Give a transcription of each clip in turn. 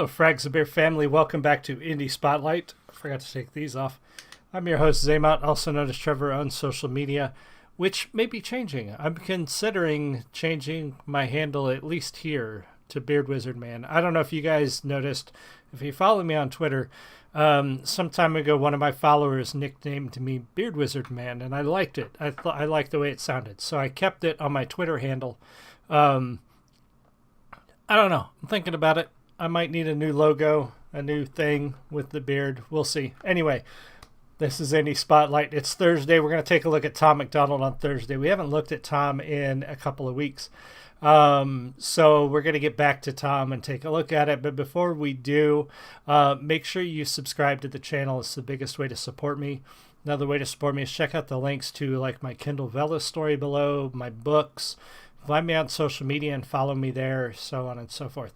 Hello, Frags of Beer family. Welcome back to Indie Spotlight. I forgot to take these off. I'm your host, Zaymont, also known as Trevor on social media, which may be changing. I'm considering changing my handle, at least here, to Beard Wizard Man. I don't know if you guys noticed. If you follow me on Twitter, some time ago, one of my followers nicknamed me Beard Wizard Man, and I liked it. I liked the way it sounded, so I kept it on my Twitter handle. I don't know. I'm thinking about it. I might need a new logo, a new thing with the beard. We'll see. Anyway, this is Indie Spotlight. It's Thursday. We're going to take a look at Tom MacDonald on Thursday. We haven't looked at Tom in a couple of weeks. So we're going to get back to Tom and take a look at it. But before we do, make sure you subscribe to the channel. It's the biggest way to support me. Another way to support me is check out the links to like my Kindle Vella story below, my books. Find me on social media and follow me there, so on and so forth.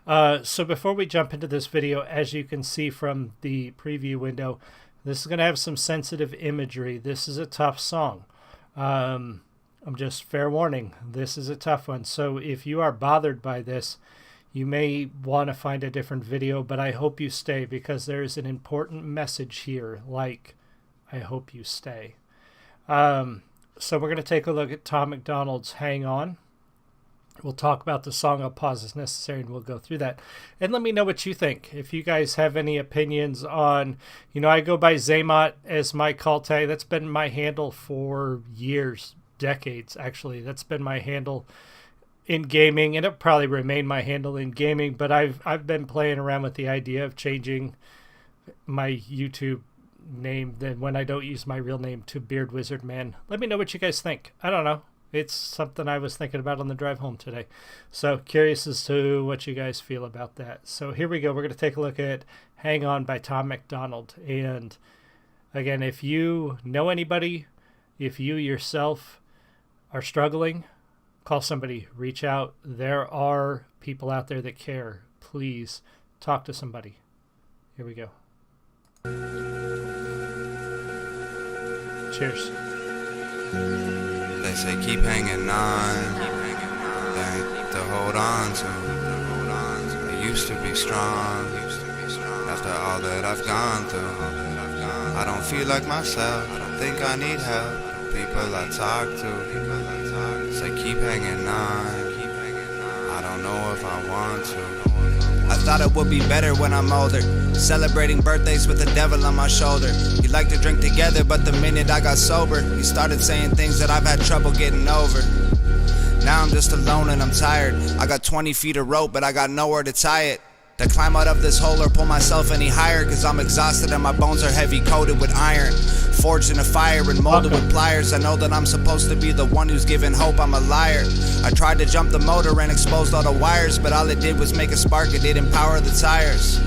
So before we jump into this video, as you can see from the preview window, this is going to have some sensitive imagery. This is a tough song. I'm just fair warning. This is a tough one. So if you are bothered by this, you may want to find a different video, but I hope you stay because there is an important message here, like, I hope you stay. So we're going to take a look at Tom MacDonald's Hang On. We'll talk about the song. I'll pause as necessary and we'll go through that. And let me know what you think. If you guys have any opinions on, I go by Zaymont as my call tag. That's been my handle for years, decades, actually. That's been my handle in gaming, and it'll probably remain my handle in gaming, but I've been playing around with the idea of changing my YouTube name then when I don't use my real name to Beard Wizard Man. Let me know what you guys think. I don't know. It's something I was thinking about on the drive home today. So curious as to what you guys feel about that. So here we go. We're going to take a look at Hang On by Tom MacDonald. And again, if you know anybody, if you yourself are struggling, call somebody, reach out. There are people out there that care. Please talk to somebody. Here we go. Cheers. They say keep hanging on, that to hold on to. I used to be strong, after all that I've gone through. I don't feel like myself, I don't think I need help. People I talk to say keep hanging on. I don't know if I want to. I thought it would be better when I'm older, celebrating birthdays with the devil on my shoulder. We like to drink together, but the minute I got sober, he started saying things that I've had trouble getting over. Now I'm just alone and I'm tired. I got 20 feet of rope, but I got nowhere to tie it. To climb out of this hole or pull myself any higher, cause I'm exhausted and my bones are heavy coated with iron. Forged in a fire and molded with pliers. I know that I'm supposed to be the one who's giving hope, I'm a liar. I tried to jump the motor and exposed all the wires, but all it did was make a spark, it didn't power the tires.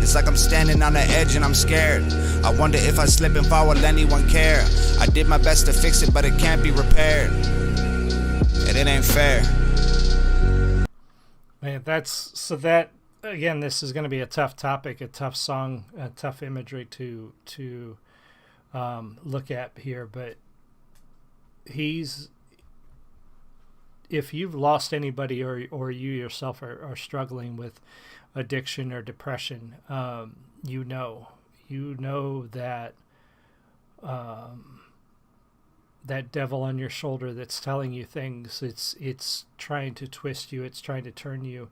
It's like I'm standing on the edge and I'm scared. I wonder if I slip and fall, will anyone care? I did my best to fix it, but it can't be repaired. And it ain't fair. Man, again, this is going to be a tough topic, a tough song, a tough imagery to look at here. But if you've lost anybody or you yourself are struggling with addiction or depression, you know that that devil on your shoulder that's telling you things, it's trying to twist you, it's trying to turn you.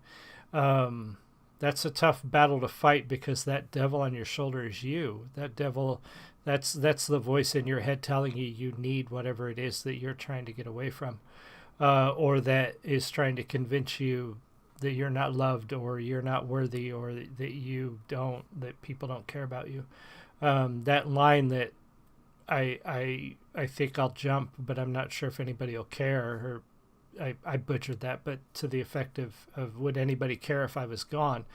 That's a tough battle to fight because that devil on your shoulder is you. That devil, that's the voice in your head telling you need whatever it is that you're trying to get away from, or that is trying to convince you that you're not loved or you're not worthy or that people don't care about you. That line that I think I'll jump, but I'm not sure if anybody will care, or I butchered that, but to the effect of would anybody care if I was gone?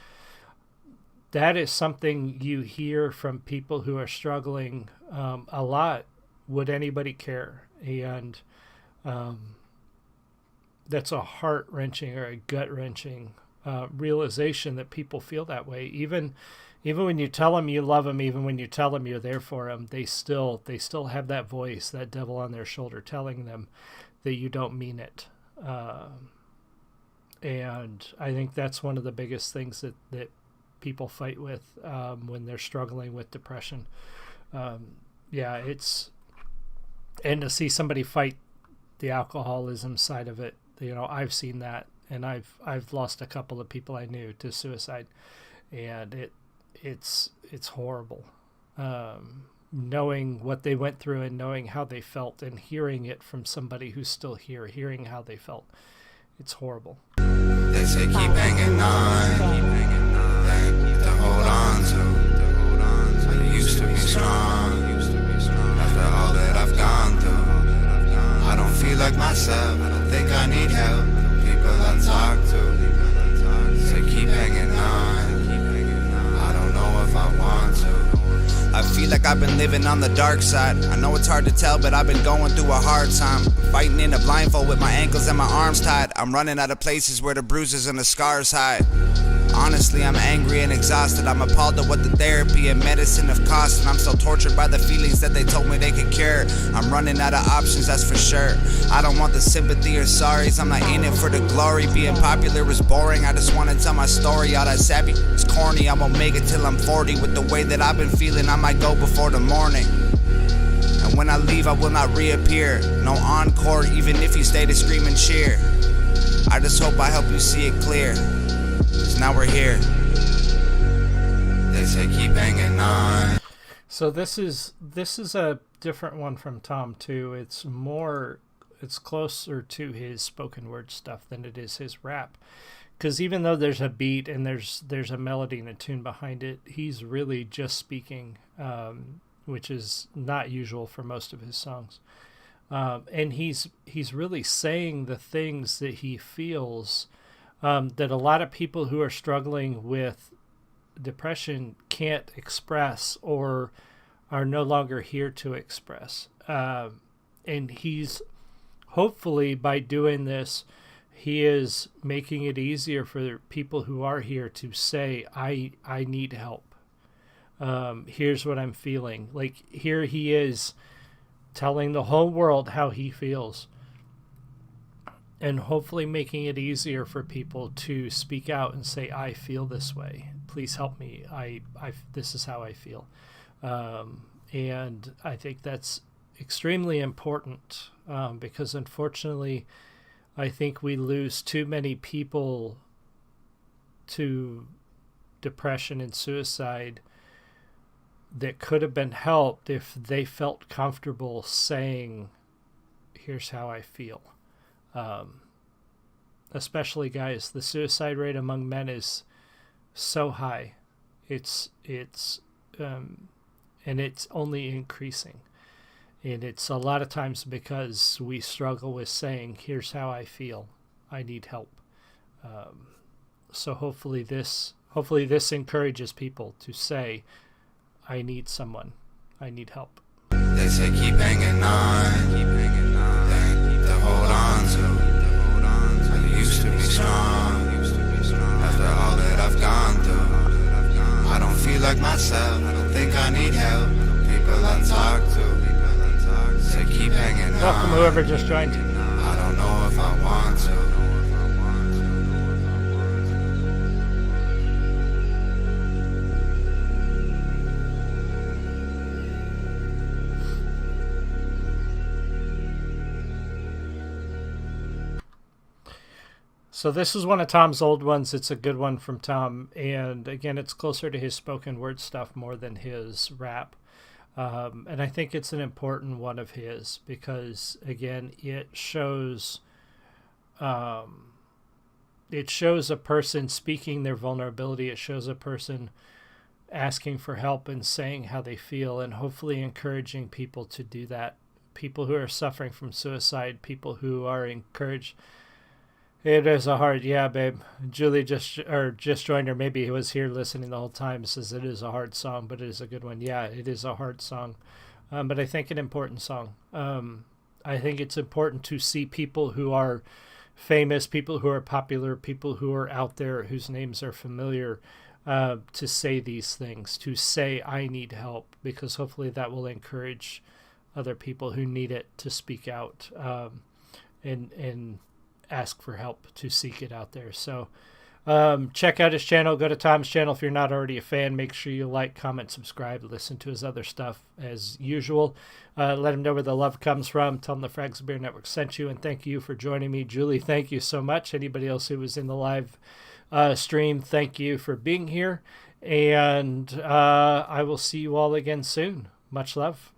That is something you hear from people who are struggling a lot. Would anybody care? And that's a heart-wrenching or a gut-wrenching realization that people feel that way. Even when you tell them you love them, even when you tell them you're there for them, they still have that voice, that devil on their shoulder telling them that you don't mean it. And I think that's one of the biggest things that people fight with when they're struggling with depression. And to see somebody fight the alcoholism side of it, I've seen that, and I've lost a couple of people I knew to suicide, and it's horrible. Knowing what they went through and knowing how they felt and hearing it from somebody who's still here, hearing how they felt, it's horrible. They say keep hanging on, to hold on to. I used to be strong, after all that I've gone through. I don't feel like myself, I don't think I need help. People I talk to say keep hanging on. I don't know if I want to. I feel like I've been living on the dark side. I know it's hard to tell, but I've been going through a hard time. Fighting in a blindfold with my ankles and my arms tied. I'm running out of places where the bruises and the scars hide. Honestly, I'm angry and exhausted. I'm appalled at what the therapy and medicine have cost, and I'm so tortured by the feelings that they told me they could cure. I'm running out of options, that's for sure. I don't want the sympathy or sorries. I'm not in it for the glory. Being popular is boring. I just want to tell my story. All that sappy is corny. I'm gonna make it till I'm 40. With the way that I've been feeling, I might go before the morning. And when I leave, I will not reappear. No encore, even if you stay to scream and cheer. I just hope I help you see it clear. Cause now we're here. They say keep hanging on. So this is a different one from Tom too. It's closer to his spoken word stuff than it is his rap. Because even though there's a beat and there's a melody and a tune behind it, he's really just speaking, which is not usual for most of his songs. And he's really saying the things that he feels, that a lot of people who are struggling with depression can't express or are no longer here to express. And he's hopefully, by doing this, he is making it easier for people who are here to say, I need help. Here's what I'm feeling. Like, here he is telling the whole world how he feels, and hopefully making it easier for people to speak out and say, I feel this way. Please help me. This is how I feel. And I think that's extremely important, because unfortunately, I think we lose too many people to depression and suicide that could have been helped if they felt comfortable saying, here's how I feel. Especially, guys, the suicide rate among men is so high. It's and it's only increasing. And it's a lot of times because we struggle with saying, here's how I feel. I need help. So hopefully this encourages people to say, I need someone. I need help. They say keep hanging on, to hold on to. I used to be strong, after all that I've gone through. I don't feel like myself, I don't think I need help. People I talk to say keep hanging on. Welcome whoever just joined. I don't know if I want to. So this is one of Tom's old ones. It's a good one from Tom. And again, it's closer to his spoken word stuff more than his rap. And I think it's an important one of his because, again, it shows a person speaking their vulnerability. It shows a person asking for help and saying how they feel, and hopefully encouraging people to do that. People who are suffering from suicide, people who are encouraged. It is a hard, yeah, babe. Julie just joined her. Maybe he was here listening the whole time. Says it is a hard song, but it is a good one. Yeah, it is a hard song, but I think an important song. I think it's important to see people who are famous, people who are popular, people who are out there, whose names are familiar, to say these things, to say I need help, because hopefully that will encourage other people who need it to speak out and ask for help, to seek it out there. So Check out his channel. Go to Tom's channel if you're not already a fan. Make sure you like, comment, subscribe, listen to his other stuff as usual. Let him know where the love comes from. Tell him the Frags of Beer Network sent you, and thank you for joining me. Julie, thank you so much. Anybody else who was in the live stream, thank you for being here. And I will see you all again soon. Much love.